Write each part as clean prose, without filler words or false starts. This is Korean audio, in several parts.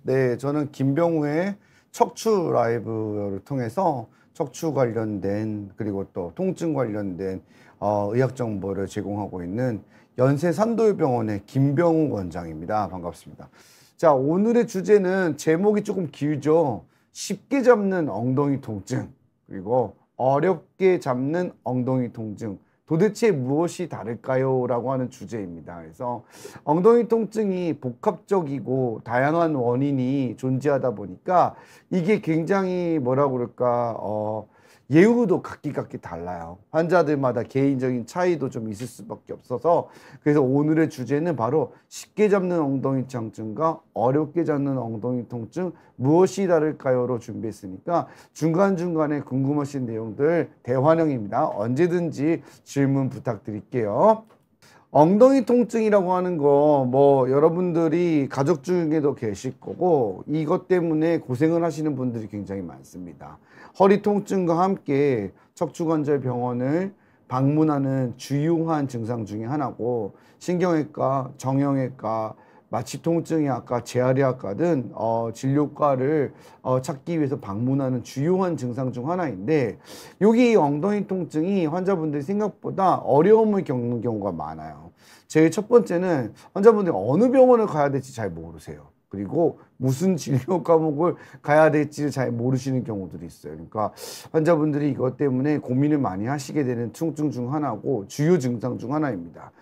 네, 저는 김병우의 척추 라이브를 통해서 척추 관련된 그리고 또 통증 관련된 의학 정보를 제공하고 있는 연세 산돌병원의 김병우 원장입니다. 반갑습니다. 자, 오늘의 주제는 제목이 조금 길죠. 쉽게 잡는 엉덩이 통증 그리고 어렵게 잡는 엉덩이 통증. 도대체 무엇이 다를까요? 라고 하는 주제입니다. 그래서 엉덩이 통증이 복합적이고 다양한 원인이 존재하다 보니까 이게 굉장히 뭐라고 그럴까, 예후도 각기 달라요. 환자들마다 개인적인 차이도 좀 있을 수밖에 없어서 그래서 오늘의 주제는 바로 쉽게 잡는 엉덩이 통증과 어렵게 잡는 엉덩이 통증 무엇이 다를까요?로 준비했으니까 중간중간에 궁금하신 내용들 대환영입니다. 언제든지 질문 부탁드릴게요. 엉덩이 통증이라고 하는 거 뭐 여러분들이 가족 중에도 계실 거고 이것 때문에 고생을 하시는 분들이 굉장히 많습니다. 허리 통증과 함께 척추관절 병원을 방문하는 주요한 증상 중에 하나고 신경외과, 정형외과, 마취통증의학과, 재활의학과 등 진료과를 찾기 위해서 방문하는 주요한 증상 중 하나인데 여기 엉덩이 통증이 환자분들이 생각보다 어려움을 겪는 경우가 많아요. 제일 첫 번째는 환자분들이 어느 병원을 가야 될지 잘 모르세요. 그리고 무슨 진료 과목을 가야 될지를 잘 모르시는 경우들이 있어요. 그러니까 환자분들이 이것 때문에 고민을 많이 하시게 되는 통증 중 하나고 주요 증상 중 하나입니다.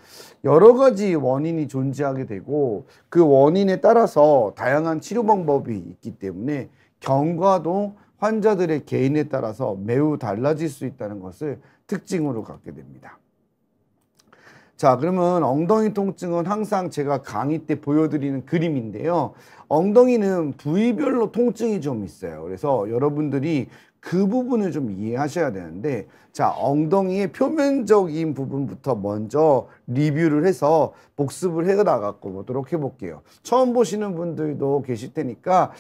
여러 가지 원인이 존재하게 되고 그 원인에 따라서 다양한 치료 방법이 있기 때문에 경과도 환자들의 개인에 따라서 매우 달라질 수 있다는 것을 특징으로 갖게 됩니다. 자, 그러면 엉덩이 통증은 항상 제가 강의 때 보여드리는 그림인데요. 엉덩이는 부위별로 통증이 좀 있어요. 그래서 여러분들이 그 부분을 좀 이해하셔야 되는데, 자, 엉덩이의 표면적인 부분부터 먼저 리뷰를 해서 복습을 해 나가고 보도록 해볼게요. 처음 보시는 분들도 계실 테니까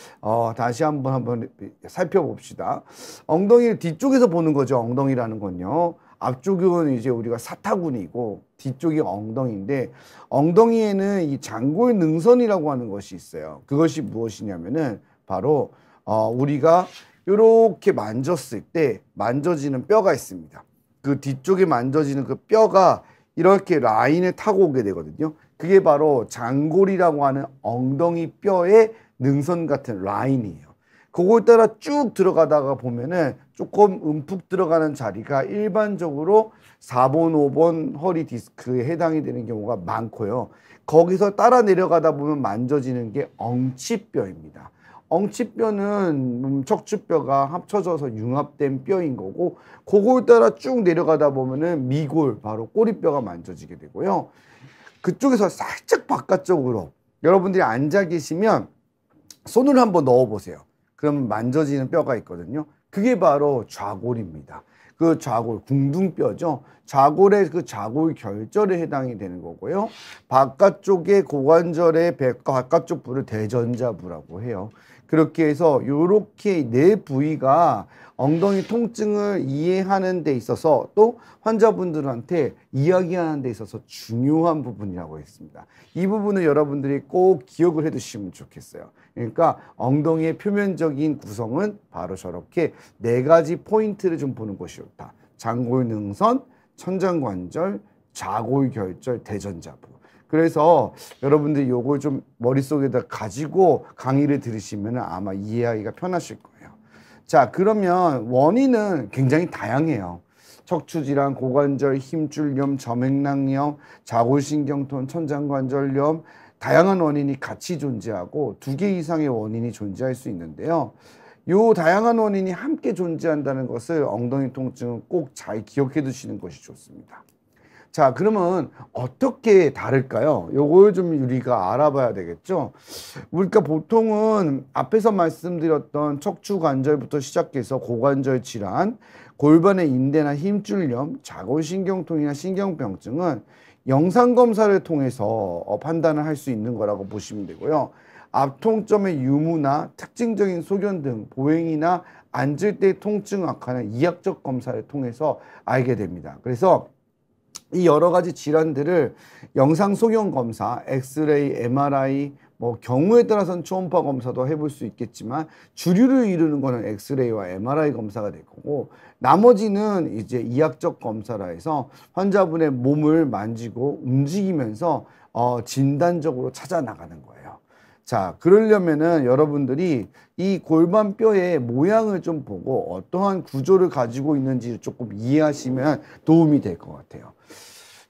다시 한번 살펴봅시다. 엉덩이를 뒤쪽에서 보는 거죠. 엉덩이라는 건요. 앞쪽은 이제 우리가 사타구니고 뒤쪽이 엉덩이인데 엉덩이에는 이 장골 능선이라고 하는 것이 있어요. 그것이 무엇이냐면은 바로 우리가 이렇게 만졌을 때 만져지는 뼈가 있습니다. 그 뒤쪽에 만져지는 그 뼈가 이렇게 라인을 타고 오게 되거든요. 그게 바로 장골이라고 하는 엉덩이 뼈의 능선 같은 라인이에요. 그걸 따라 쭉 들어가다가 보면은 조금 움푹 들어가는 자리가 일반적으로 4번, 5번 허리 디스크에 해당이 되는 경우가 많고요. 거기서 따라 내려가다 보면 만져지는 게 엉치뼈입니다. 엉치뼈는 척추뼈가 합쳐져서 융합된 뼈인 거고 그걸 따라 쭉 내려가다 보면은 미골, 바로 꼬리뼈가 만져지게 되고요. 그쪽에서 살짝 바깥쪽으로 여러분들이 앉아 계시면 손을 한번 넣어 보세요. 그럼 만져지는 뼈가 있거든요. 그게 바로 좌골입니다. 그 좌골, 궁둥뼈죠. 좌골의 그 좌골 결절에 해당이 되는 거고요. 바깥쪽의 고관절의 바깥쪽 부를 대전자부라고 해요. 그렇게 해서 이렇게 네 부위가 엉덩이 통증을 이해하는 데 있어서 또 환자분들한테 이야기하는 데 있어서 중요한 부분이라고 했습니다. 이 부분을 여러분들이 꼭 기억을 해 두시면 좋겠어요. 그러니까 엉덩이의 표면적인 구성은 바로 저렇게 네 가지 포인트를 좀 보는 것이 좋다. 장골능선, 천장관절, 좌골결절, 대전자부. 그래서 여러분들이 요걸 좀 머릿속에다 가지고 강의를 들으시면 아마 이해하기가 편하실 거예요. 자, 그러면 원인은 굉장히 다양해요. 척추질환, 고관절, 힘줄염, 점액낭염, 좌골신경통, 천장관절염, 다양한 원인이 같이 존재하고 두 개 이상의 원인이 존재할 수 있는데요. 요 다양한 원인이 함께 존재한다는 것을 엉덩이 통증은 꼭 잘 기억해 두시는 것이 좋습니다. 자, 그러면 어떻게 다를까요? 요걸 좀 우리가 알아봐야 되겠죠? 우리가 보통은 앞에서 말씀드렸던 척추 관절부터 시작해서 고관절 질환, 골반의 인대나 힘줄염, 좌골신경통이나 신경병증은 영상검사를 통해서 판단을 할 수 있는 거라고 보시면 되고요. 앞통점의 유무나 특징적인 소견 등 보행이나 앉을 때 통증 악화는 이학적 검사를 통해서 알게 됩니다. 그래서 이 여러 가지 질환들을 영상 소견 검사, 엑스레이, MRI, 뭐 경우에 따라서는 초음파 검사도 해볼 수 있겠지만 주류를 이루는 거는 엑스레이와 MRI 검사가 될 거고 나머지는 이제 이학적 검사라 해서 환자분의 몸을 만지고 움직이면서 진단적으로 찾아 나가는 거예요. 자, 그러려면은 여러분들이 이 골반뼈의 모양을 좀 보고 어떠한 구조를 가지고 있는지 조금 이해하시면 도움이 될 것 같아요.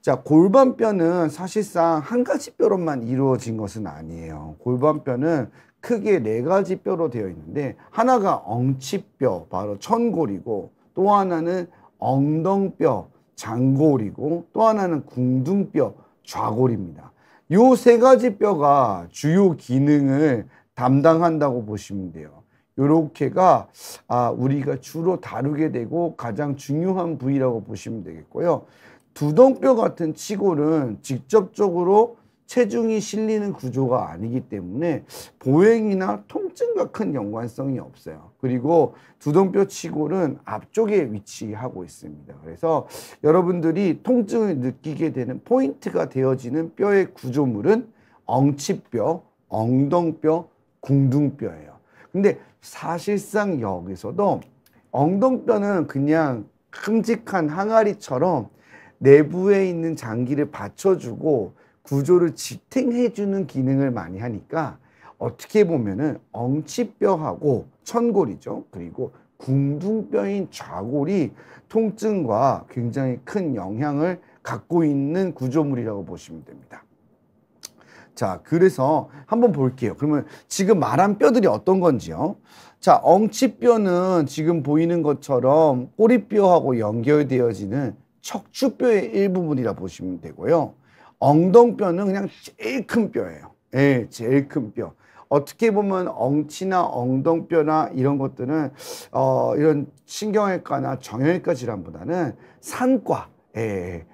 자, 골반뼈는 사실상 한 가지 뼈로만 이루어진 것은 아니에요. 골반뼈는 크게 네 가지 뼈로 되어 있는데 하나가 엉치뼈, 바로 천골이고 또 하나는 엉덩뼈, 장골이고 또 하나는 궁둥뼈, 좌골입니다. 요 세 가지 뼈가 주요 기능을 담당한다고 보시면 돼요. 요렇게가 우리가 주로 다루게 되고 가장 중요한 부위라고 보시면 되겠고요. 두덩뼈 같은 치골은 직접적으로 체중이 실리는 구조가 아니기 때문에 보행이나 통증과 큰 연관성이 없어요. 그리고 두덩뼈 치골은 앞쪽에 위치하고 있습니다. 그래서 여러분들이 통증을 느끼게 되는 포인트가 되어지는 뼈의 구조물은 엉치뼈, 엉덩뼈, 궁둥뼈예요. 근데 사실상 여기서도 엉덩뼈는 그냥 큼직한 항아리처럼 내부에 있는 장기를 받쳐주고 구조를 지탱해주는 기능을 많이 하니까 어떻게 보면은 엉치뼈하고 천골이죠. 그리고 궁둥뼈인 좌골이 통증과 굉장히 큰 영향을 갖고 있는 구조물이라고 보시면 됩니다. 자, 그래서 한번 볼게요. 그러면 지금 말한 뼈들이 어떤 건지요. 자, 엉치뼈는 지금 보이는 것처럼 꼬리뼈하고 연결되어지는 척추뼈의 일부분이라 보시면 되고요. 엉덩뼈는 그냥 제일 큰 뼈예요. 예, 제일 큰 뼈. 어떻게 보면 엉치나 엉덩뼈나 이런 것들은 이런 신경외과나 정형외과 질환보다는 산과,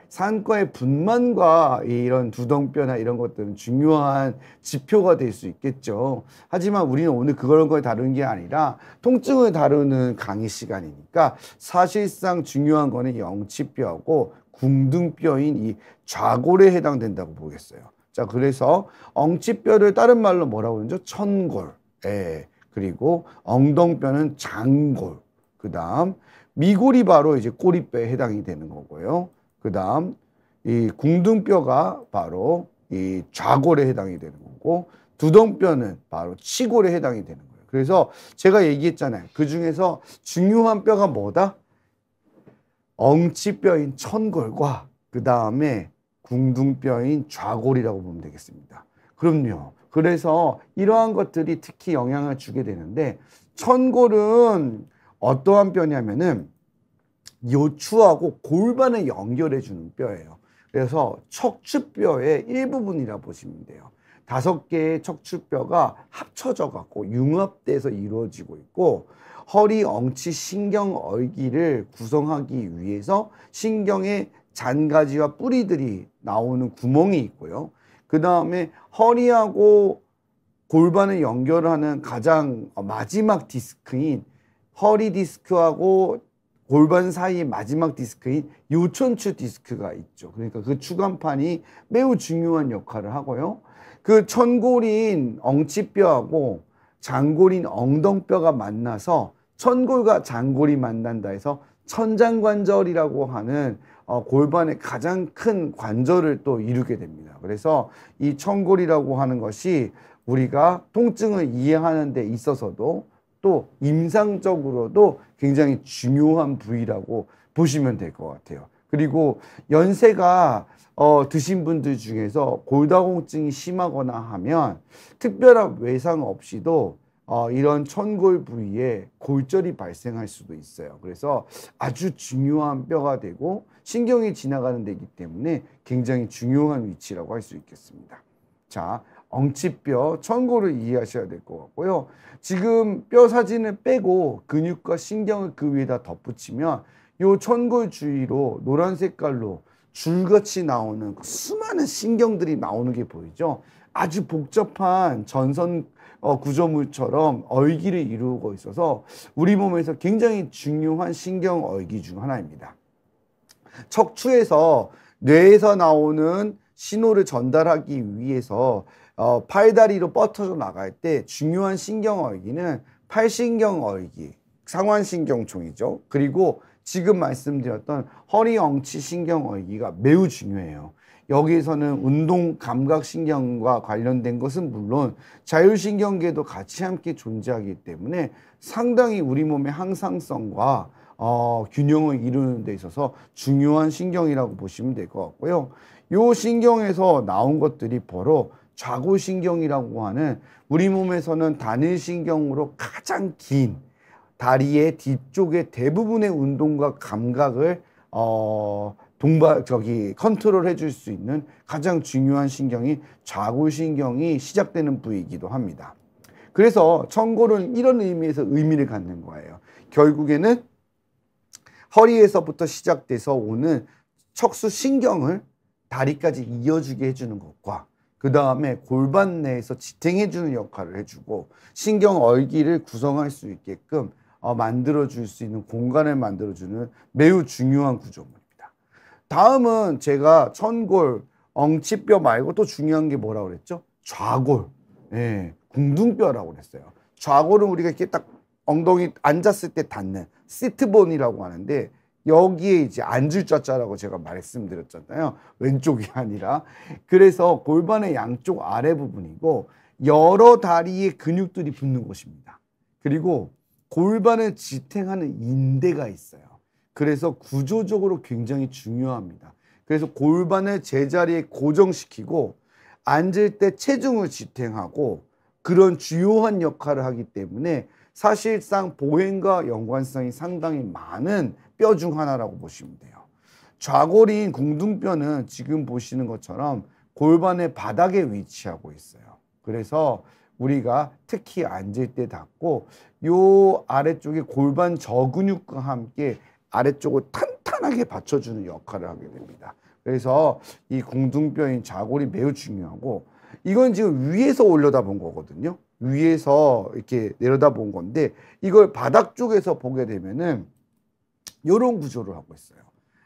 산과의 분만과 이런 두덩뼈나 이런 것들은 중요한 지표가 될 수 있겠죠. 하지만 우리는 오늘 그런 걸 다루는 게 아니라 통증을 다루는 강의 시간이니까 사실상 중요한 거는 이 엉치뼈하고 궁둥뼈인 이 좌골에 해당된다고 보겠어요. 자, 그래서 엉치뼈를 다른 말로 뭐라고 그러죠? 천골. 그리고 엉덩뼈는 장골. 그 다음 미골이 바로 이제 꼬리뼈에 해당이 되는 거고요. 그 다음 이 궁둥뼈가 바로 이 좌골에 해당이 되는 거고 두덩뼈는 바로 치골에 해당이 되는 거예요. 그래서 제가 얘기했잖아요. 그 중에서 중요한 뼈가 뭐다? 엉치뼈인 천골과 그 다음에 궁둥뼈인 좌골이라고 보면 되겠습니다. 그럼요. 그래서 이러한 것들이 특히 영향을 주게 되는데 천골은 어떠한 뼈냐면은 요추하고 골반을 연결해 주는 뼈예요. 그래서 척추뼈의 일부분이라 보시면 돼요. 5개의 척추뼈가 합쳐져 갖고 융합돼서 이루어지고 있고 허리 엉치 신경얼기를 구성하기 위해서 신경의 잔가지와 뿌리들이 나오는 구멍이 있고요. 그 다음에 허리하고 골반을 연결하는 가장 마지막 디스크인 허리 디스크하고 골반 사이의 마지막 디스크인 요천추 디스크가 있죠. 그러니까 그 추간판이 매우 중요한 역할을 하고요. 그 천골인 엉치뼈하고 장골인 엉덩뼈가 만나서 천골과 장골이 만난다 해서 천장관절이라고 하는 골반의 가장 큰 관절을 또 이루게 됩니다. 그래서 이 천골이라고 하는 것이 우리가 통증을 이해하는 데 있어서도 또 임상적으로도 굉장히 중요한 부위라고 보시면 될 것 같아요. 그리고 연세가 드신 분들 중에서 골다공증이 심하거나 하면 특별한 외상 없이도 이런 천골 부위에 골절이 발생할 수도 있어요. 그래서 아주 중요한 뼈가 되고 신경이 지나가는 데이기 때문에 굉장히 중요한 위치라고 할 수 있겠습니다. 자, 엉치뼈, 천골을 이해하셔야 될 것 같고요. 지금 뼈 사진을 빼고 근육과 신경을 그 위에다 덧붙이면 이 천골 주위로 노란 색깔로 줄같이 나오는 수많은 신경들이 나오는 게 보이죠. 아주 복잡한 전선 구조물처럼 얼기를 이루고 있어서 우리 몸에서 굉장히 중요한 신경 얼기 중 하나입니다. 척추에서 뇌에서 나오는 신호를 전달하기 위해서 팔다리로 뻗어져 나갈 때 중요한 신경어이기는 팔신경어이기, 상완신경총이죠. 그리고 지금 말씀드렸던 허리 엉치 신경어이기가 매우 중요해요. 여기에서는 운동 감각신경과 관련된 것은 물론 자율신경계도 같이 함께 존재하기 때문에 상당히 우리 몸의 항상성과 균형을 이루는 데 있어서 중요한 신경이라고 보시면 될 것 같고요. 요 신경에서 나온 것들이 바로 좌골신경이라고 하는 우리 몸에서는 단일신경으로 가장 긴 다리의 뒤쪽의 대부분의 운동과 감각을 컨트롤 해줄 수 있는 가장 중요한 신경이 좌골신경이 시작되는 부위이기도 합니다. 그래서 천골은 이런 의미에서 의미를 갖는 거예요. 결국에는 허리에서부터 시작돼서 오는 척수신경을 다리까지 이어주게 해주는 것과 그 다음에 골반 내에서 지탱해주는 역할을 해주고 신경 얼기를 구성할 수 있게끔 만들어줄 수 있는 공간을 만들어주는 매우 중요한 구조물입니다. 다음은 제가 천골, 엉치뼈 말고 또 중요한 게 뭐라고 그랬죠? 좌골, 예, 궁둥뼈라고 그랬어요. 좌골은 우리가 이렇게 딱 엉덩이 앉았을 때 닿는 시트본이라고 하는데 여기에 이제 앉을 자자라고 제가 말씀드렸잖아요. 왼쪽이 아니라. 그래서 골반의 양쪽 아래 부분이고 여러 다리의 근육들이 붙는 곳입니다. 그리고 골반을 지탱하는 인대가 있어요. 그래서 구조적으로 굉장히 중요합니다. 그래서 골반을 제자리에 고정시키고 앉을 때 체중을 지탱하고 그런 주요한 역할을 하기 때문에 사실상 보행과 연관성이 상당히 많은 뼈 중 하나라고 보시면 돼요. 좌골인 궁둥뼈는 지금 보시는 것처럼 골반의 바닥에 위치하고 있어요. 그래서 우리가 특히 앉을 때 닿고 요 아래쪽에 골반 저근육과 함께 아래쪽을 탄탄하게 받쳐주는 역할을 하게 됩니다. 그래서 이 궁둥뼈인 좌골이 매우 중요하고 이건 지금 위에서 올려다본 거거든요. 위에서 이렇게 내려다본 건데 이걸 바닥 쪽에서 보게 되면은 이런 구조를 하고 있어요.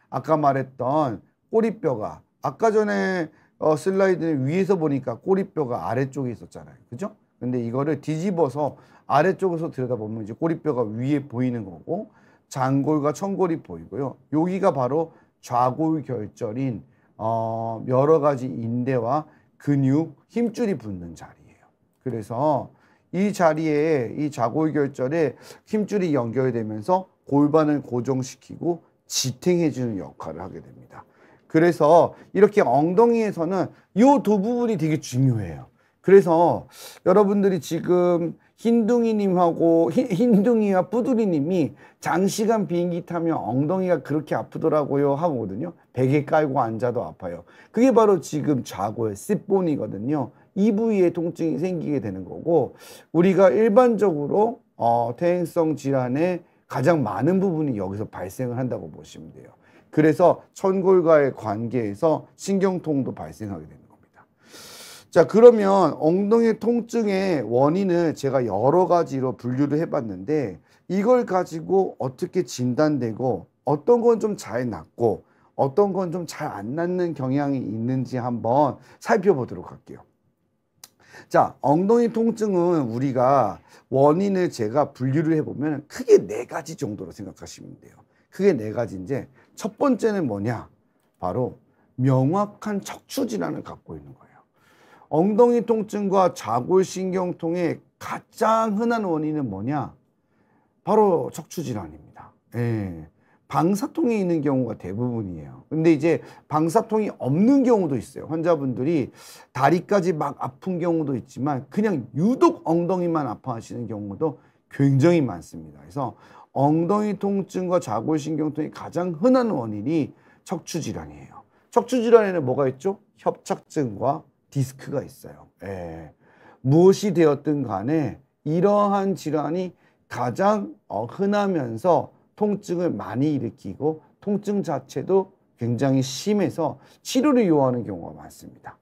아까 말했던 꼬리뼈가 아까 전에 슬라이드는 위에서 보니까 꼬리뼈가 아래쪽에 있었잖아요. 그죠? 근데 이거를 뒤집어서 아래쪽에서 들여다보면 이제 꼬리뼈가 위에 보이는 거고 장골과 천골이 보이고요. 여기가 바로 좌골결절인 여러 가지 인대와 근육, 힘줄이 붙는 자리예요. 그래서 이 자리에 이 좌골결절에 힘줄이 연결되면서 골반을 고정시키고 지탱해주는 역할을 하게 됩니다. 그래서 이렇게 엉덩이에서는 이 두 부분이 되게 중요해요. 그래서 여러분들이 지금 흰둥이와 뿌두리님이 장시간 비행기 타면 엉덩이가 그렇게 아프더라고요 하거든요. 베개 깔고 앉아도 아파요. 그게 바로 지금 좌골, 씹본이거든요. 이 부위에 통증이 생기게 되는 거고 우리가 일반적으로 퇴행성 질환의 가장 많은 부분이 여기서 발생을 한다고 보시면 돼요. 그래서 천골과의 관계에서 신경통도 발생하게 되는 겁니다. 자, 그러면 엉덩이 통증의 원인을 제가 여러 가지로 분류를 해봤는데 이걸 가지고 어떻게 진단되고 어떤 건 좀 잘 낫고 어떤 건 좀 잘 안 낫는 경향이 있는지 한번 살펴보도록 할게요. 자, 엉덩이 통증은 우리가 원인을 제가 분류를 해보면 크게 4가지 정도로 생각하시면 돼요. 크게 4가지인데 첫 번째는 뭐냐? 바로 명확한 척추질환을 갖고 있는 거예요. 엉덩이 통증과 좌골신경통의 가장 흔한 원인은 뭐냐? 바로 척추질환입니다. 예. 방사통이 있는 경우가 대부분이에요. 근데 이제 방사통이 없는 경우도 있어요. 환자분들이 다리까지 막 아픈 경우도 있지만 그냥 유독 엉덩이만 아파하시는 경우도 굉장히 많습니다. 그래서 엉덩이 통증과 좌골신경통의 가장 흔한 원인이 척추질환이에요. 척추질환에는 뭐가 있죠? 협착증과 디스크가 있어요. 예. 무엇이 되었든 간에 이러한 질환이 가장 흔하면서 통증을 많이 일으키고 통증 자체도 굉장히 심해서 치료를 요하는 경우가 많습니다.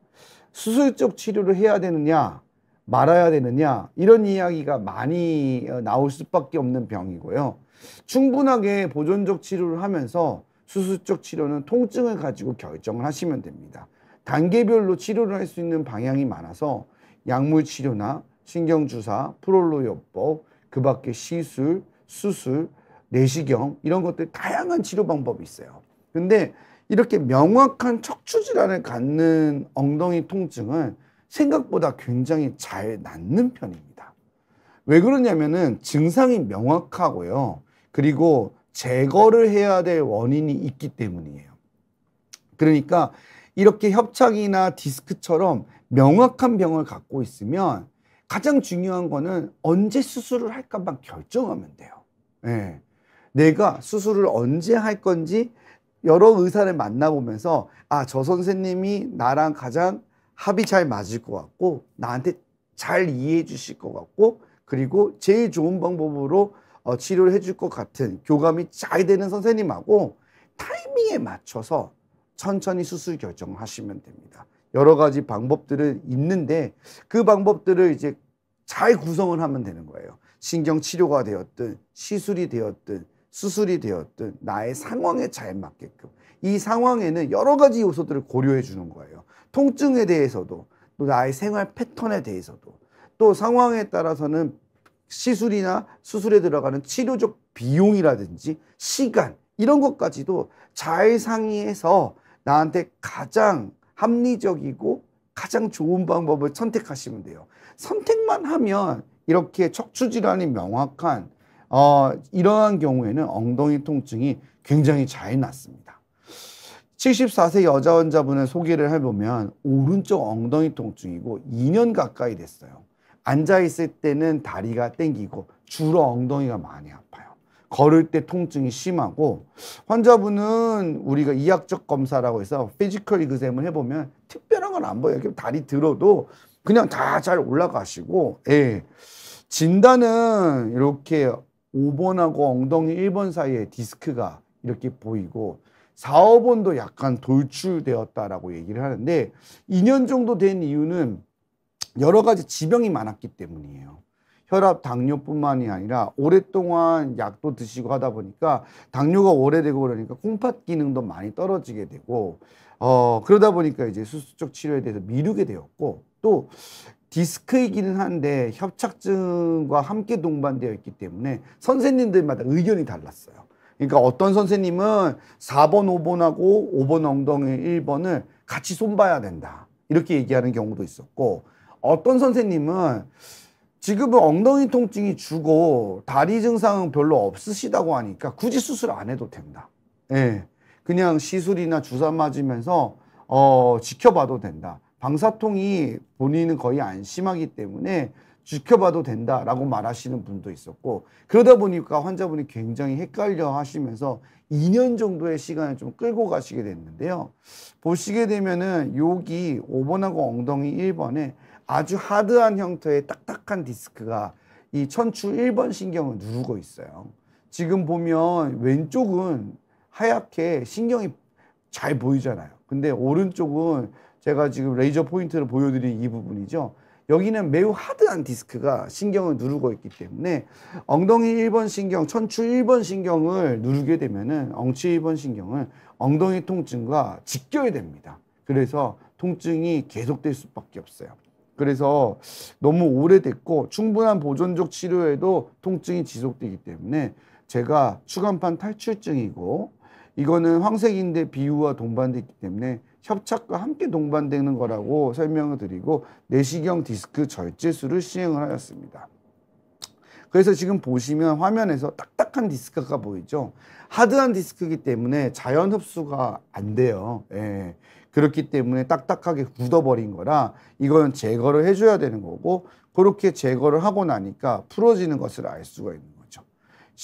수술적 치료를 해야 되느냐 말아야 되느냐 이런 이야기가 많이 나올 수밖에 없는 병이고요. 충분하게 보존적 치료를 하면서 수술적 치료는 통증을 가지고 결정을 하시면 됩니다. 단계별로 치료를 할 수 있는 방향이 많아서 약물 치료나 신경주사, 프롤로요법, 그 밖에 시술, 수술, 내시경 이런 것들 다양한 치료 방법이 있어요. 근데 이렇게 명확한 척추 질환을 갖는 엉덩이 통증은 생각보다 굉장히 잘 낫는 편입니다. 왜 그러냐면은 증상이 명확하고요. 그리고 제거를 해야 될 원인이 있기 때문이에요. 그러니까 이렇게 협착이나 디스크처럼 명확한 병을 갖고 있으면 가장 중요한 거는 언제 수술을 할까만 결정하면 돼요. 예. 내가 수술을 언제 할 건지 여러 의사를 만나보면서 아, 저 선생님이 나랑 가장 합이 잘 맞을 것 같고 나한테 잘 이해해 주실 것 같고 그리고 제일 좋은 방법으로 치료를 해줄 것 같은 교감이 잘 되는 선생님하고 타이밍에 맞춰서 천천히 수술 결정하시면 됩니다. 여러 가지 방법들은 있는데 그 방법들을 이제 잘 구성을 하면 되는 거예요. 신경 치료가 되었든 시술이 되었든 수술이 되었든 나의 상황에 잘 맞게끔 이 상황에는 여러 가지 요소들을 고려해 주는 거예요. 통증에 대해서도 또 나의 생활 패턴에 대해서도 또 상황에 따라서는 시술이나 수술에 들어가는 치료적 비용이라든지 시간 이런 것까지도 잘 상의해서 나한테 가장 합리적이고 가장 좋은 방법을 선택하시면 돼요. 선택만 하면 이렇게 척추 질환이 명확한 이러한 경우에는 엉덩이 통증이 굉장히 잘 낫습니다. 74세 여자 환자분을 소개를 해보면 오른쪽 엉덩이 통증이고 2년 가까이 됐어요. 앉아있을 때는 다리가 땡기고 주로 엉덩이가 많이 아파요. 걸을 때 통증이 심하고 환자분은 우리가 이학적 검사라고 해서 피지컬 이그잼을 해보면 특별한 건 안 보여요. 다리 들어도 그냥 다 잘 올라가시고 예. 진단은 이렇게 5번하고 엉덩이 1번 사이에 디스크가 이렇게 보이고 4, 5번도 약간 돌출되었다라고 얘기를 하는데 2년 정도 된 이유는 여러 가지 지병이 많았기 때문이에요. 혈압, 당뇨뿐만이 아니라 오랫동안 약도 드시고 하다 보니까 당뇨가 오래되고 그러니까 콩팥 기능도 많이 떨어지게 되고 그러다 보니까 이제 수술적 치료에 대해서 미루게 되었고 또 디스크이기는 한데 협착증과 함께 동반되어 있기 때문에 선생님들마다 의견이 달랐어요. 그러니까 어떤 선생님은 4번, 5번하고 5번 엉덩이 1번을 같이 손봐야 된다. 이렇게 얘기하는 경우도 있었고 어떤 선생님은 지금은 엉덩이 통증이 주고 다리 증상은 별로 없으시다고 하니까 굳이 수술 안 해도 된다. 예. 그냥 시술이나 주사 맞으면서 지켜봐도 된다. 방사통이 본인은 거의 안 심하기 때문에 지켜봐도 된다라고 말하시는 분도 있었고 그러다 보니까 환자분이 굉장히 헷갈려 하시면서 2년 정도의 시간을 좀 끌고 가시게 됐는데요. 보시게 되면은 여기 5번하고 엉덩이 1번에 아주 하드한 형태의 딱딱한 디스크가 이 천추 1번 신경을 누르고 있어요. 지금 보면 왼쪽은 하얗게 신경이 잘 보이잖아요. 근데 오른쪽은 제가 지금 레이저 포인트를 보여드린 이 부분이죠. 여기는 매우 하드한 디스크가 신경을 누르고 있기 때문에 엉덩이 1번 신경, 천추 1번 신경을 누르게 되면은 엉치 1번 신경은 엉덩이 통증과 직결됩니다. 그래서 통증이 계속될 수밖에 없어요. 그래서 너무 오래됐고 충분한 보존적 치료에도 통증이 지속되기 때문에 제가 추간판 탈출증이고 이거는 황색인대 비후와 동반되기 때문에 협착과 함께 동반되는 거라고 설명을 드리고 내시경 디스크 절제술을 시행을 하였습니다. 그래서 지금 보시면 화면에서 딱딱한 디스크가 보이죠. 하드한 디스크이기 때문에 자연 흡수가 안 돼요. 예. 그렇기 때문에 딱딱하게 굳어버린 거라 이건 제거를 해줘야 되는 거고 그렇게 제거를 하고 나니까 풀어지는 것을 알 수가 있는 거죠.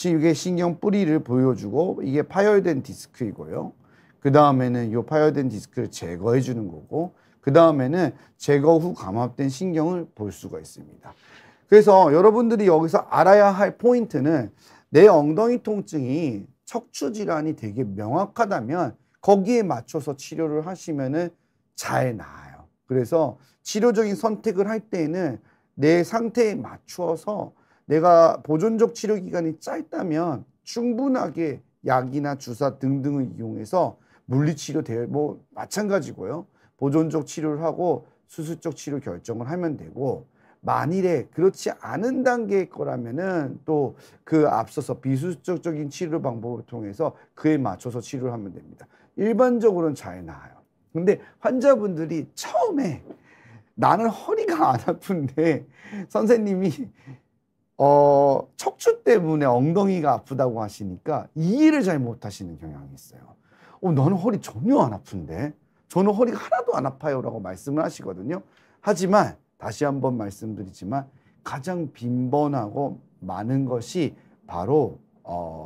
이게 신경 뿌리를 보여주고 이게 파열된 디스크이고요. 그 다음에는 이 파열된 디스크를 제거해 주는 거고 그 다음에는 제거 후 감압된 신경을 볼 수가 있습니다. 그래서 여러분들이 여기서 알아야 할 포인트는 내 엉덩이 통증이 척추 질환이 되게 명확하다면 거기에 맞춰서 치료를 하시면은 잘 나아요. 그래서 치료적인 선택을 할 때에는 내 상태에 맞추어서 내가 보존적 치료 기간이 짧다면 충분하게 약이나 주사 등등을 이용해서 물리치료 뭐 마찬가지고요. 보존적 치료를 하고 수술적 치료 결정을 하면 되고, 만일에 그렇지 않은 단계의 거라면은 또 그 앞서서 비수술적인 치료 방법을 통해서 그에 맞춰서 치료를 하면 됩니다. 일반적으로는 잘 나아요. 근데 환자분들이 처음에 나는 허리가 안 아픈데 선생님이 척추 때문에 엉덩이가 아프다고 하시니까 이해를 잘 못하시는 경향이 있어요. 너는 허리 전혀 안 아픈데? 저는 허리가 하나도 안 아파요 라고 말씀을 하시거든요. 하지만 다시 한번 말씀드리지만 가장 빈번하고 많은 것이 바로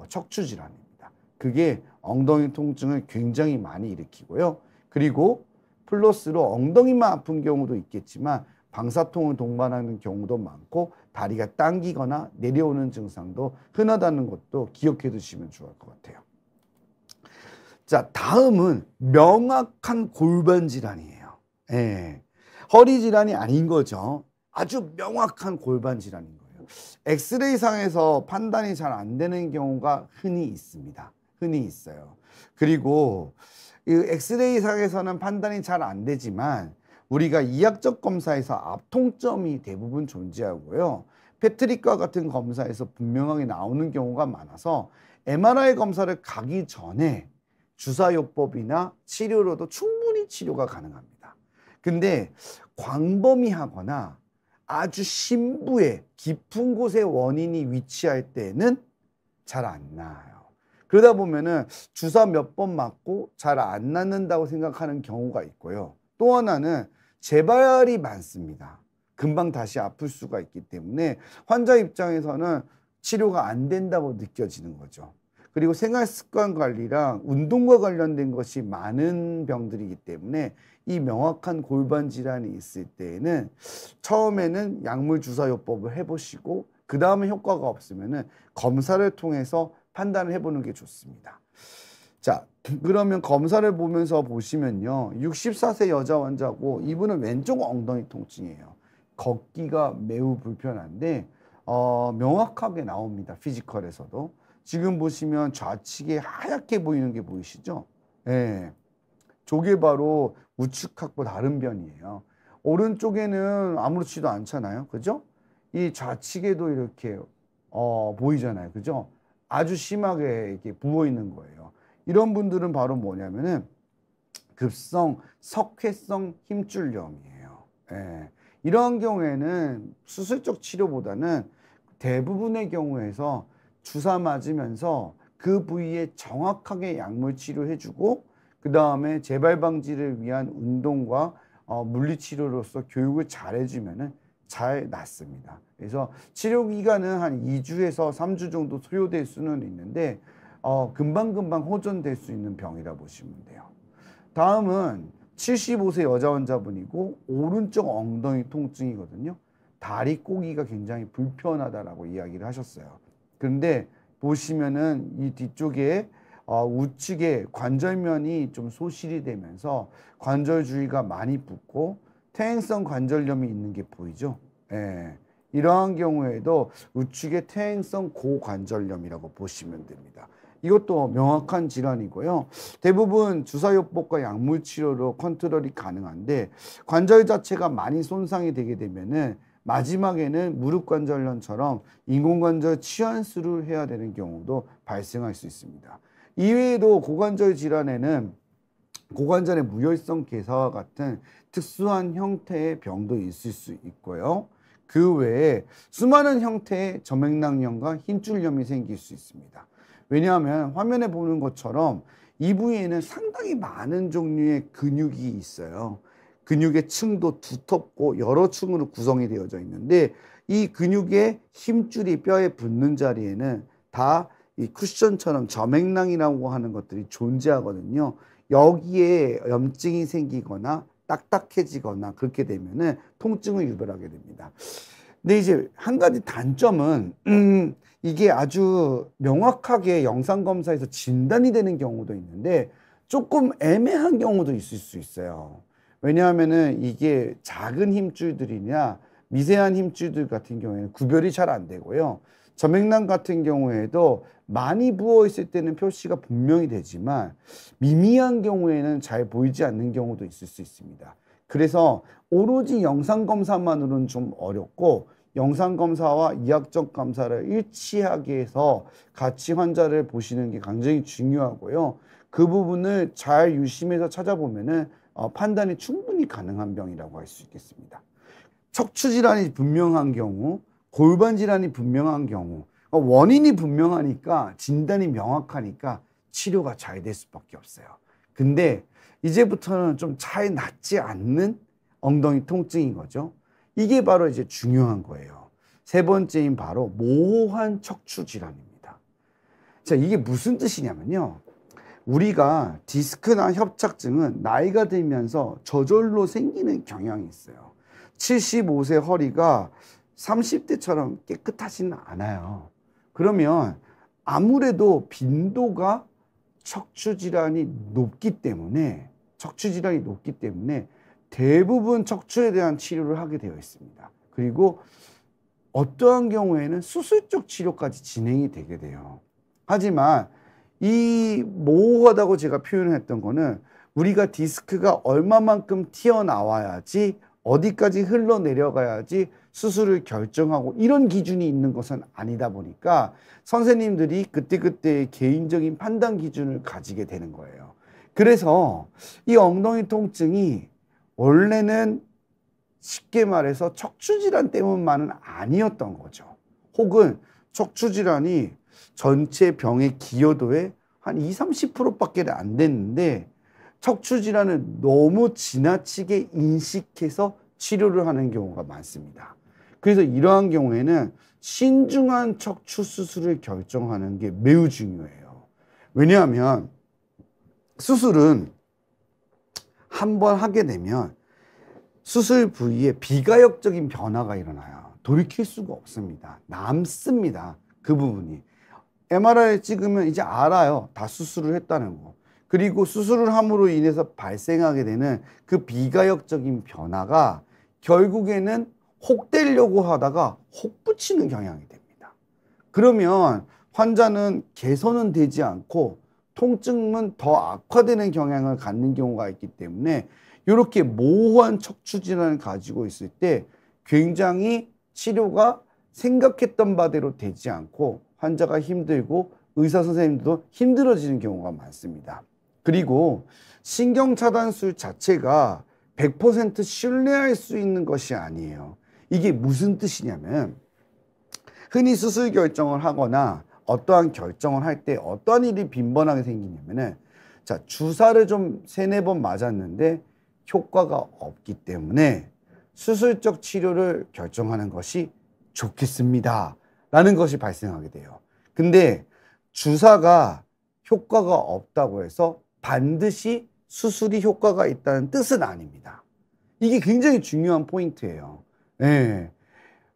척추 질환입니다. 그게 엉덩이 통증을 굉장히 많이 일으키고요. 그리고 플러스로 엉덩이만 아픈 경우도 있겠지만 방사통을 동반하는 경우도 많고 다리가 당기거나 내려오는 증상도 흔하다는 것도 기억해 두시면 좋을 것 같아요. 자, 다음은 명확한 골반 질환이에요. 예. 허리 질환이 아닌 거죠. 아주 명확한 골반 질환인 거예요. 엑스레이 상에서 판단이 잘 안 되는 경우가 흔히 있습니다. 흔히 있어요. 그리고 이 엑스레이 상에서는 판단이 잘 안 되지만 우리가 이학적 검사에서 앞통점이 대부분 존재하고요. 패트릭과 같은 검사에서 분명하게 나오는 경우가 많아서 MRI 검사를 가기 전에 주사요법이나 치료로도 충분히 치료가 가능합니다. 근데 광범위하거나 아주 심부에 깊은 곳에 원인이 위치할 때는 잘 안 나아요. 그러다 보면은 주사 몇 번 맞고 잘 안 낫는다고 생각하는 경우가 있고요. 또 하나는 재발이 많습니다. 금방 다시 아플 수가 있기 때문에 환자 입장에서는 치료가 안 된다고 느껴지는 거죠. 그리고 생활습관 관리랑 운동과 관련된 것이 많은 병들이기 때문에 이 명확한 골반 질환이 있을 때에는 처음에는 약물 주사요법을 해보시고 그 다음에 효과가 없으면은 검사를 통해서 판단을 해보는 게 좋습니다. 자, 그러면 검사를 보면서 보시면요. 64세 여자 환자고 이분은 왼쪽 엉덩이 통증이에요. 걷기가 매우 불편한데 명확하게 나옵니다. 피지컬에서도. 지금 보시면 좌측에 하얗게 보이는 게 보이시죠? 예. 저게 바로 우측하고 다른 변이에요. 오른쪽에는 아무렇지도 않잖아요. 그죠? 이 좌측에도 이렇게 보이잖아요. 그죠? 아주 심하게 이렇게 부어 있는 거예요. 이런 분들은 바로 뭐냐면은 급성 석회성 힘줄염이에요. 예. 이런 경우에는 수술적 치료보다는 대부분의 경우에서 주사 맞으면서 그 부위에 정확하게 약물 치료해주고 그 다음에 재발 방지를 위한 운동과 물리치료로서 교육을 잘 해주면은 잘 낫습니다. 그래서 치료 기간은 한 2주에서 3주 정도 소요될 수는 있는데 금방금방 호전될 수 있는 병이라 보시면 돼요. 다음은 75세 여자 환자분이고 오른쪽 엉덩이 통증이거든요. 다리 꼬기가 굉장히 불편하다라고 이야기를 하셨어요. 그런데 보시면은 이 뒤쪽에 우측에 관절면이 좀 소실이 되면서 관절 주위가 많이 붓고 퇴행성 관절염이 있는 게 보이죠? 예. 이러한 경우에도 우측의 퇴행성 고관절염이라고 보시면 됩니다. 이것도 명확한 질환이고요. 대부분 주사요법과 약물 치료로 컨트롤이 가능한데 관절 자체가 많이 손상이 되게 되면은 마지막에는 무릎 관절염처럼 인공관절 치환술을 해야 되는 경우도 발생할 수 있습니다. 이외에도 고관절 질환에는 고관절의 무혈성 괴사와 같은 특수한 형태의 병도 있을 수 있고요. 그 외에 수많은 형태의 점액낭염과 힘줄염이 생길 수 있습니다. 왜냐하면 화면에 보는 것처럼 이 부위에는 상당히 많은 종류의 근육이 있어요. 근육의 층도 두텁고 여러 층으로 구성이 되어져 있는데 이 근육의 힘줄이 뼈에 붙는 자리에는 다 이 쿠션처럼 점액낭이라고 하는 것들이 존재하거든요. 여기에 염증이 생기거나 딱딱해지거나 그렇게 되면은 통증을 유발하게 됩니다. 근데 이제 한 가지 단점은 이게 아주 명확하게 영상검사에서 진단이 되는 경우도 있는데 조금 애매한 경우도 있을 수 있어요. 왜냐하면은 이게 작은 힘줄들이냐 미세한 힘줄들 같은 경우에는 구별이 잘 안 되고요. 점액낭 같은 경우에도 많이 부어 있을 때는 표시가 분명히 되지만 미미한 경우에는 잘 보이지 않는 경우도 있을 수 있습니다. 그래서 오로지 영상검사만으로는 좀 어렵고 영상검사와 이학적 검사를 일치하게 해서 같이 환자를 보시는 게 굉장히 중요하고요. 그 부분을 잘 유심해서 찾아보면은 판단이 충분히 가능한 병이라고 할 수 있겠습니다. 척추질환이 분명한 경우, 골반질환이 분명한 경우, 원인이 분명하니까 진단이 명확하니까 치료가 잘 될 수밖에 없어요. 근데 이제부터는 좀 잘 낫지 않는 엉덩이 통증인 거죠. 이게 바로 이제 중요한 거예요. 세 번째인 바로 모호한 척추 질환입니다. 자, 이게 무슨 뜻이냐면요. 우리가 디스크나 협착증은 나이가 들면서 저절로 생기는 경향이 있어요. 75세 허리가 30대처럼 깨끗하지는 않아요. 그러면 아무래도 빈도가 척추질환이 높기 때문에 대부분 척추에 대한 치료를 하게 되어 있습니다. 그리고 어떠한 경우에는 수술적 치료까지 진행이 되게 돼요. 하지만 이 모호하다고 제가 표현을 했던 거는 우리가 디스크가 얼마만큼 튀어나와야지 어디까지 흘러내려가야지 수술을 결정하고 이런 기준이 있는 것은 아니다 보니까 선생님들이 그때그때 개인적인 판단 기준을 가지게 되는 거예요. 그래서 이 엉덩이 통증이 원래는 쉽게 말해서 척추질환 때문만은 아니었던 거죠. 혹은 척추질환이 전체 병의 기여도의 한 20-30%밖에 안 됐는데 척추질환을 너무 지나치게 인식해서 치료를 하는 경우가 많습니다. 그래서 이러한 경우에는 신중한 척추 수술을 결정하는 게 매우 중요해요. 왜냐하면 수술은 한번 하게 되면 수술 부위에 비가역적인 변화가 일어나요. 돌이킬 수가 없습니다. 남습니다. 그 부분이. MRI 찍으면 이제 알아요. 다 수술을 했다는 거. 그리고 수술을 함으로 인해서 발생하게 되는 그 비가역적인 변화가 결국에는 혹되려고 하다가 혹 붙이는 경향이 됩니다. 그러면 환자는 개선은 되지 않고 통증은 더 악화되는 경향을 갖는 경우가 있기 때문에 이렇게 모호한 척추 질환을 가지고 있을 때 굉장히 치료가 생각했던 바대로 되지 않고 환자가 힘들고 의사 선생님도 힘들어지는 경우가 많습니다. 그리고 신경차단술 자체가 100% 신뢰할 수 있는 것이 아니에요. 이게 무슨 뜻이냐면 흔히 수술 결정을 하거나 어떠한 결정을 할 때 어떠한 일이 빈번하게 생기냐면은 자, 주사를 좀 3-4번 맞았는데 효과가 없기 때문에 수술적 치료를 결정하는 것이 좋겠습니다. 라는 것이 발생하게 돼요. 근데 주사가 효과가 없다고 해서 반드시 수술이 효과가 있다는 뜻은 아닙니다. 이게 굉장히 중요한 포인트예요. 네.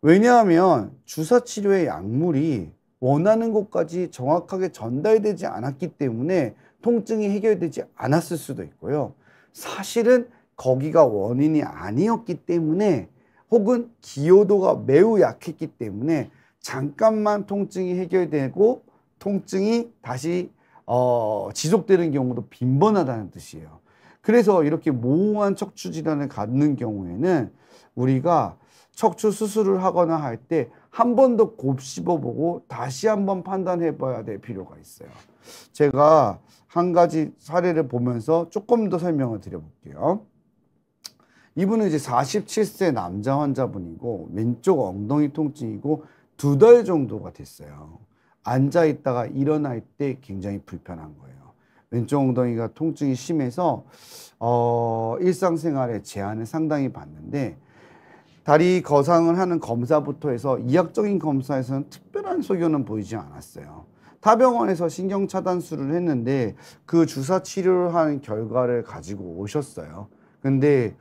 왜냐하면 주사 치료의 약물이 원하는 곳까지 정확하게 전달되지 않았기 때문에 통증이 해결되지 않았을 수도 있고요. 사실은 거기가 원인이 아니었기 때문에 혹은 기여도가 매우 약했기 때문에 잠깐만 통증이 해결되고 통증이 다시 지속되는 경우도 빈번하다는 뜻이에요. 그래서 이렇게 모호한 척추 질환을 갖는 경우에는 우리가 척추 수술을 하거나 할 때 한 번 더 곱씹어보고 다시 한번 판단해 봐야 될 필요가 있어요. 제가 한 가지 사례를 보면서 조금 더 설명을 드려볼게요. 이분은 이제 47세 남자 환자분이고 왼쪽 엉덩이 통증이고 2달 정도가 됐어요. 앉아 있다가 일어날 때 굉장히 불편한 거예요. 왼쪽 엉덩이가 통증이 심해서 일상생활에 제한을 상당히 받는데 다리 거상을 하는 검사부터 해서 이학적인 검사에서는 특별한 소견은 보이지 않았어요. 타 병원에서 신경차단술을 했는데 그 주사 치료를 하는 결과를 가지고 오셨어요. 근데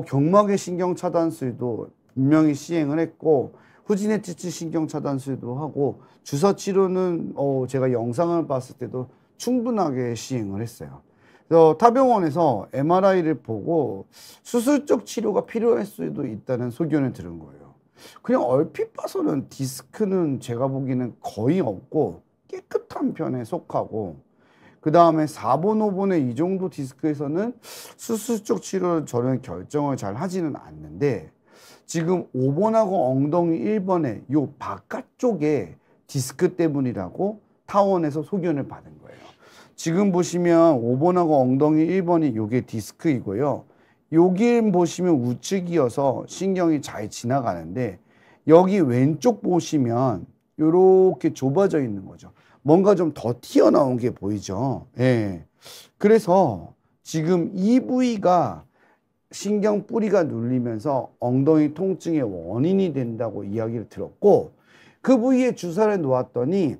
경막의 신경차단술도 분명히 시행을 했고 후진해치치 신경차단술도 하고 주사 치료는 제가 영상을 봤을 때도 충분하게 시행을 했어요. 그래서 타 병원에서 MRI를 보고 수술적 치료가 필요할 수도 있다는 소견을 들은 거예요. 그냥 얼핏 봐서는 디스크는 제가 보기에는 거의 없고 깨끗한 편에 속하고 그 다음에 4번, 5번에 이 정도 디스크에서는 수술 쪽 치료를 저는 결정을 잘 하지는 않는데 지금 5번하고 엉덩이 1번에 요 바깥쪽에 디스크 때문이라고 타원에서 소견을 받은 거예요. 지금 보시면 5번하고 엉덩이 1번이 요게 디스크이고요. 여기 보시면 우측이어서 신경이 잘 지나가는데 여기 왼쪽 보시면 이렇게 좁아져 있는 거죠. 뭔가 좀 더 튀어나온 게 보이죠. 예. 그래서 지금 이 부위가 신경 뿌리가 눌리면서 엉덩이 통증의 원인이 된다고 이야기를 들었고 그 부위에 주사를 놓았더니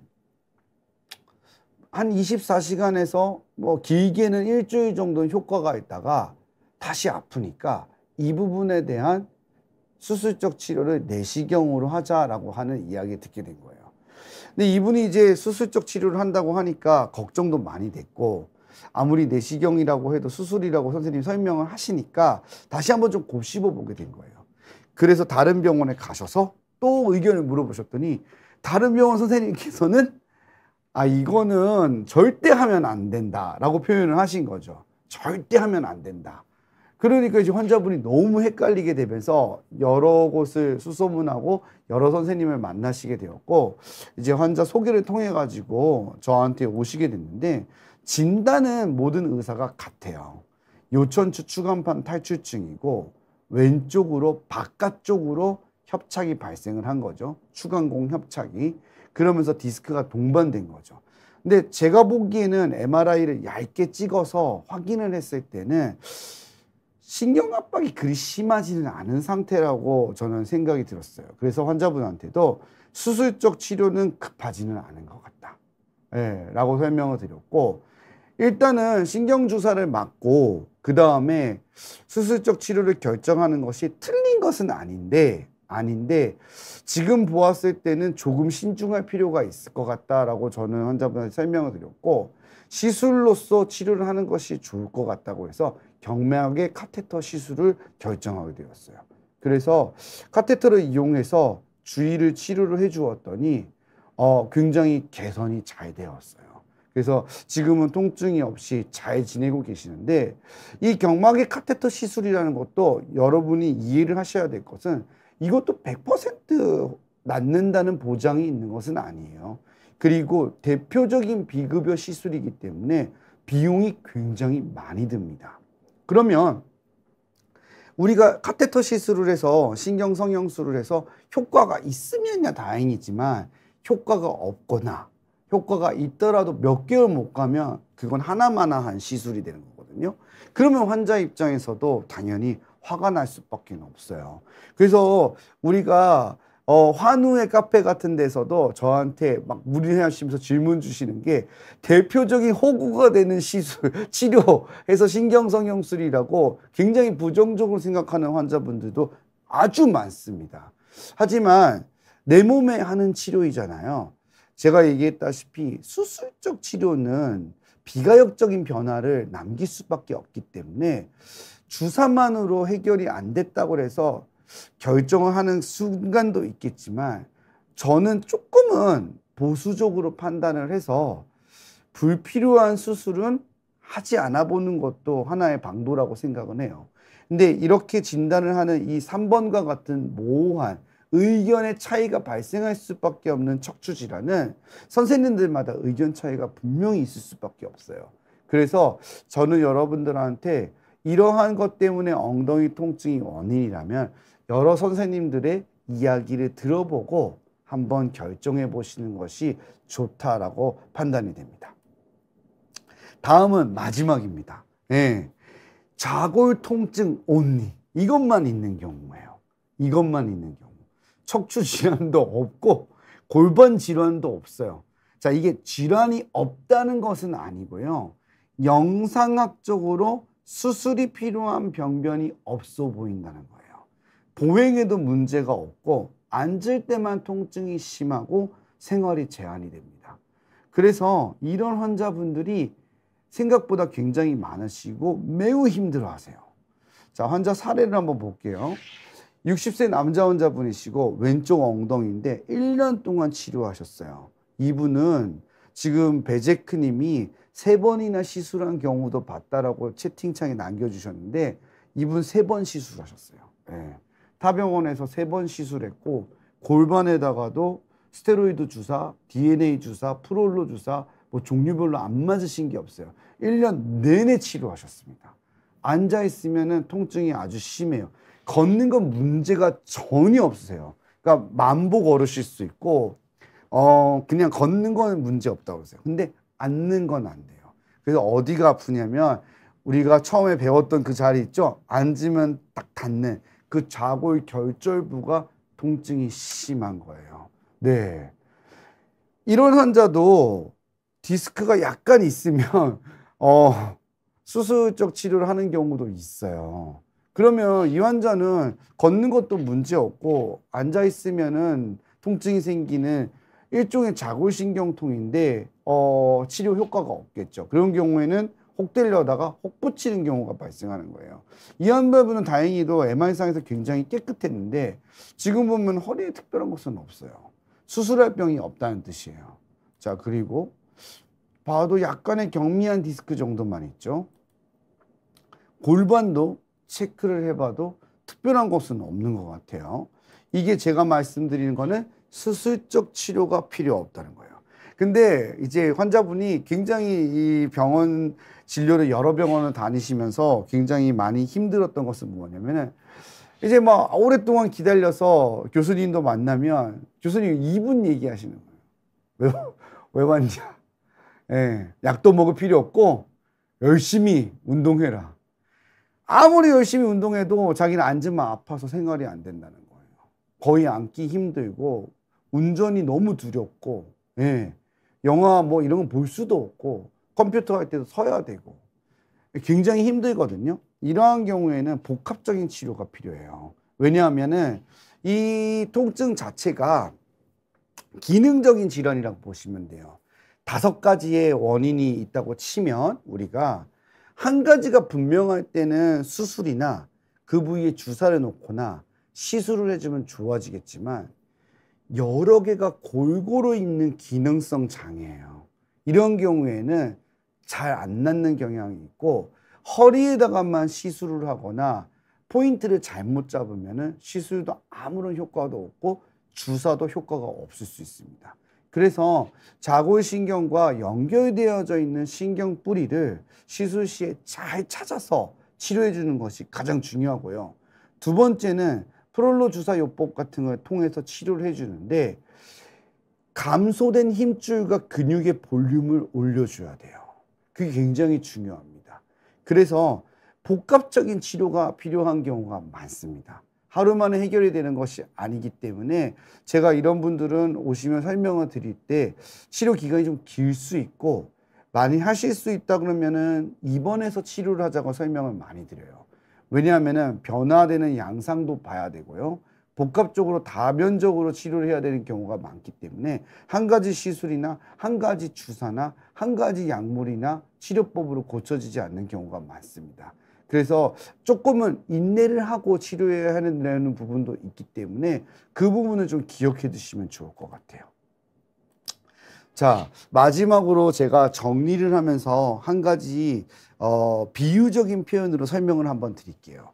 한 24시간에서 뭐 길게는 일주일 정도는 효과가 있다가 다시 아프니까 이 부분에 대한 수술적 치료를 내시경으로 하자라고 하는 이야기 듣게 된 거예요. 근데 이분이 이제 수술적 치료를 한다고 하니까 걱정도 많이 됐고 아무리 내시경이라고 해도 수술이라고 선생님이 설명을 하시니까 다시 한번 좀 곱씹어 보게 된 거예요. 그래서 다른 병원에 가셔서 또 의견을 물어보셨더니 다른 병원 선생님께서는 이거는 절대 하면 안 된다라고 표현을 하신 거죠. 절대 하면 안 된다. 그러니까 이제 환자분이 너무 헷갈리게 되면서 여러 곳을 수소문하고 여러 선생님을 만나시게 되었고 이제 환자 소개를 통해 가지고 저한테 오시게 됐는데 진단은 모든 의사가 같아요. 요천 추추간판 탈출증이고 왼쪽으로 바깥쪽으로 협착이 발생을 한 거죠. 추간공 협착이. 그러면서 디스크가 동반된 거죠. 근데 제가 보기에는 MRI를 얇게 찍어서 확인을 했을 때는 신경 압박이 그리 심하지는 않은 상태라고 저는 생각이 들었어요. 그래서 환자분한테도 수술적 치료는 급하지는 않은 것 같다. 라고 설명을 드렸고 일단은 신경주사를 맞고 그 다음에 수술적 치료를 결정하는 것이 틀린 것은 아닌데 지금 보았을 때는 조금 신중할 필요가 있을 것 같다라고 저는 환자분한테 설명을 드렸고 시술로서 치료를 하는 것이 좋을 것 같다고 해서 경막의 카테터 시술을 결정하게 되었어요. 그래서 카테터를 이용해서 주위를 치료를 해 주었더니 굉장히 개선이 잘 되었어요. 그래서 지금은 통증이 없이 잘 지내고 계시는데 이 경막의 카테터 시술이라는 것도 여러분이 이해를 하셔야 될 것은 이것도 100% 낫는다는 보장이 있는 것은 아니에요. 그리고 대표적인 비급여 시술이기 때문에 비용이 굉장히 많이 듭니다. 그러면 우리가 카테터 시술을 해서 신경 성형술을 해서 효과가 있으면야 다행이지만 효과가 없거나 효과가 있더라도 몇 개월 못 가면 그건 하나마나한 시술이 되는 거거든요. 그러면 환자 입장에서도 당연히 화가 날 수밖에 없어요. 그래서 우리가 환우의 카페 같은 데서도 저한테 막 무리하시면서 질문 주시는 게 대표적인 호구가 되는 시술, 치료해서 신경성형술이라고 굉장히 부정적으로 생각하는 환자분들도 아주 많습니다. 하지만 내 몸에 하는 치료이잖아요. 제가 얘기했다시피 수술적 치료는 비가역적인 변화를 남길 수밖에 없기 때문에 주사만으로 해결이 안 됐다고 해서 결정을 하는 순간도 있겠지만 저는 조금은 보수적으로 판단을 해서 불필요한 수술은 하지 않아 보는 것도 하나의 방도라고 생각은 해요. 근데 이렇게 진단을 하는 이 3번과 같은 모호한 의견의 차이가 발생할 수밖에 없는 척추질환은 선생님들마다 의견 차이가 분명히 있을 수밖에 없어요. 그래서 저는 여러분들한테 이러한 것 때문에 엉덩이 통증이 원인이라면 여러 선생님들의 이야기를 들어보고 한번 결정해 보시는 것이 좋다라고 판단이 됩니다. 다음은 마지막입니다. 자골 통증 온리. 이것만 있는 경우예요. 이것만 있는 경우. 척추 질환도 없고 골반 질환도 없어요. 자, 이게 질환이 없다는 것은 아니고요. 영상학적으로 수술이 필요한 병변이 없어 보인다는 거예요. 보행에도 문제가 없고 앉을 때만 통증이 심하고 생활이 제한이 됩니다. 그래서 이런 환자분들이 생각보다 굉장히 많으시고 매우 힘들어하세요. 자, 환자 사례를 한번 볼게요. 60세 남자 환자분이시고 왼쪽 엉덩이인데 1년 동안 치료하셨어요. 이분은 지금 베제크님이 3번이나 시술한 경우도 봤다라고 채팅창에 남겨주셨는데 이분 3번 시술하셨어요. 예. 타병원에서 3번 시술했고 골반에다가도 스테로이드 주사, DNA 주사, 프롤로 주사 뭐 종류별로 안 맞으신 게 없어요. 1년 내내 치료하셨습니다. 앉아 있으면은 통증이 아주 심해요. 걷는 건 문제가 전혀 없으세요. 그러니까 만보 걸으실 수 있고 그냥 걷는 건 문제 없다고 그러세요. 근데 앉는 건 안 돼요. 그래서 어디가 아프냐면 우리가 처음에 배웠던 그 자리 있죠? 앉으면 딱 닿는 그 좌골 결절부가 통증이 심한 거예요. 네. 이런 환자도 디스크가 약간 있으면 수술적 치료를 하는 경우도 있어요. 그러면 이 환자는 걷는 것도 문제 없고 앉아 있으면은 통증이 생기는 일종의 자골신경통인데 치료 효과가 없겠죠. 그런 경우에는 혹 때리려다가 혹 붙이는 경우가 발생하는 거예요. 이 환자분은 다행히도 MR상에서 굉장히 깨끗했는데 지금 보면 허리에 특별한 것은 없어요. 수술할 병이 없다는 뜻이에요. 자, 그리고 봐도 약간의 경미한 디스크 정도만 있죠. 골반도 체크를 해봐도 특별한 것은 없는 것 같아요. 이게 제가 말씀드리는 거는 수술적 치료가 필요 없다는 거예요. 근데 이제 환자분이 굉장히 이 병원 진료를 여러 병원을 다니시면서 굉장히 많이 힘들었던 것은 뭐냐면은 이제 막 오랫동안 기다려서 교수님도 만나면 교수님 2분 얘기하시는 거예요. 왜 왔냐? 예, 약도 먹을 필요 없고 열심히 운동해라. 아무리 열심히 운동해도 자기는 앉으면 아파서 생활이 안 된다는 거예요. 거의 앉기 힘들고 운전이 너무 두렵고 예, 영화 뭐 이런 거 볼 수도 없고 컴퓨터 할 때도 서야 되고 굉장히 힘들거든요. 이러한 경우에는 복합적인 치료가 필요해요. 왜냐하면은 이 통증 자체가 기능적인 질환이라고 보시면 돼요. 5가지의 원인이 있다고 치면 우리가 한 가지가 분명할 때는 수술이나 그 부위에 주사를 놓거나 시술을 해주면 좋아지겠지만 여러 개가 골고루 있는 기능성 장애예요. 이런 경우에는 잘 안 낫는 경향이 있고 허리에다가만 시술을 하거나 포인트를 잘못 잡으면 시술도 아무런 효과도 없고 주사도 효과가 없을 수 있습니다. 그래서 자골신경과 연결되어져 있는 신경 뿌리를 시술 시에 잘 찾아서 치료해 주는 것이 가장 중요하고요. 두 번째는 프롤로 주사 요법 같은 걸 통해서 치료를 해 주는데 감소된 힘줄과 근육의 볼륨을 올려줘야 돼요. 그게 굉장히 중요합니다. 그래서 복합적인 치료가 필요한 경우가 많습니다. 하루 만에 해결이 되는 것이 아니기 때문에 제가 이런 분들은 오시면 설명을 드릴 때 치료 기간이 좀 길 수 있고 많이 하실 수 있다 그러면은 입원해서 치료를 하자고 설명을 많이 드려요. 왜냐하면은 변화되는 양상도 봐야 되고요. 복합적으로 다면적으로 치료를 해야 되는 경우가 많기 때문에 한 가지 시술이나 한 가지 주사나 한 가지 약물이나 치료법으로 고쳐지지 않는 경우가 많습니다. 그래서 조금은 인내를 하고 치료해야 하는 부분도 있기 때문에 그 부분을 좀 기억해 두시면 좋을 것 같아요. 자, 마지막으로 제가 정리를 하면서 한 가지 비유적인 표현으로 설명을 한번 드릴게요.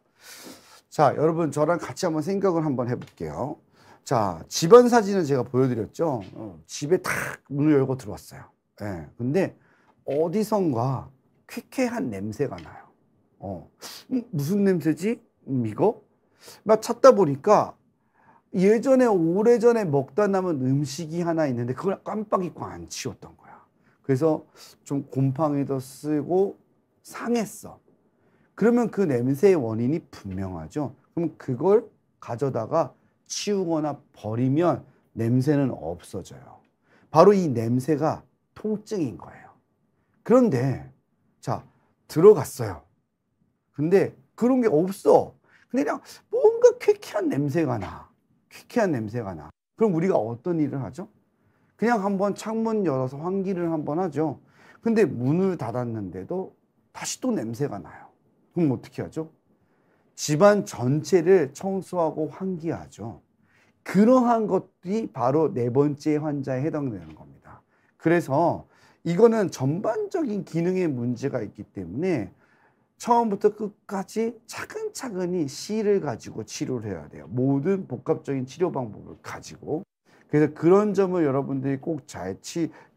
자, 여러분 저랑 같이 한번 생각을 한번 해볼게요. 자, 집안 사진을 제가 보여드렸죠. 집에 탁 문을 열고 들어왔어요. 예, 근데 어디선가 쾌쾌한 냄새가 나요. 무슨 냄새지? 이거? 막 찾다 보니까 예전에 오래전에 먹다 남은 음식이 하나 있는데 그걸 깜빡 잊고 안 치웠던 거야. 그래서 좀 곰팡이도 쓰고 상했어. 그러면 그 냄새의 원인이 분명하죠. 그럼 그걸 가져다가 치우거나 버리면 냄새는 없어져요. 바로 이 냄새가 통증인 거예요. 그런데 자, 들어갔어요. 근데 그런 게 없어. 근데 그냥 뭔가 쾌쾌한 냄새가 나. 쾌쾌한 냄새가 나. 그럼 우리가 어떤 일을 하죠? 그냥 한번 창문 열어서 환기를 한번 하죠. 근데 문을 닫았는데도 다시 또 냄새가 나요. 그럼 어떻게 하죠? 집안 전체를 청소하고 환기하죠. 그러한 것들이 바로 4번째 환자에 해당되는 겁니다. 그래서 이거는 전반적인 기능에 문제가 있기 때문에 처음부터 끝까지 차근차근히 C를 가지고 치료를 해야 돼요. 모든 복합적인 치료 방법을 가지고. 그래서 그런 점을 여러분들이 꼭 잘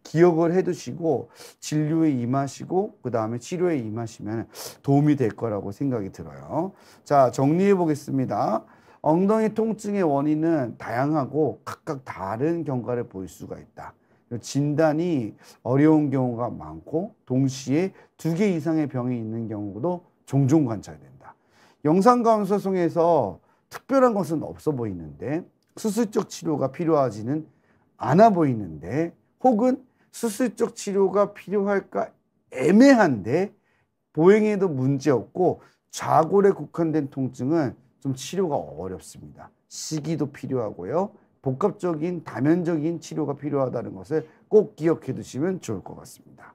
기억을 해 두시고 진료에 임하시고 그다음에 치료에 임하시면 도움이 될 거라고 생각이 들어요. 자, 정리해 보겠습니다. 엉덩이 통증의 원인은 다양하고 각각 다른 경과를 보일 수가 있다. 진단이 어려운 경우가 많고 동시에 2개 이상의 병이 있는 경우도 종종 관찰된다. 영상 감소성에서 특별한 것은 없어 보이는데 수술적 치료가 필요하지는 않아 보이는데 혹은 수술적 치료가 필요할까 애매한데 보행에도 문제없고 좌골에 국한된 통증은 좀 치료가 어렵습니다. 시기도 필요하고요. 복합적인 다면적인 치료가 필요하다는 것을 꼭 기억해 두시면 좋을 것 같습니다.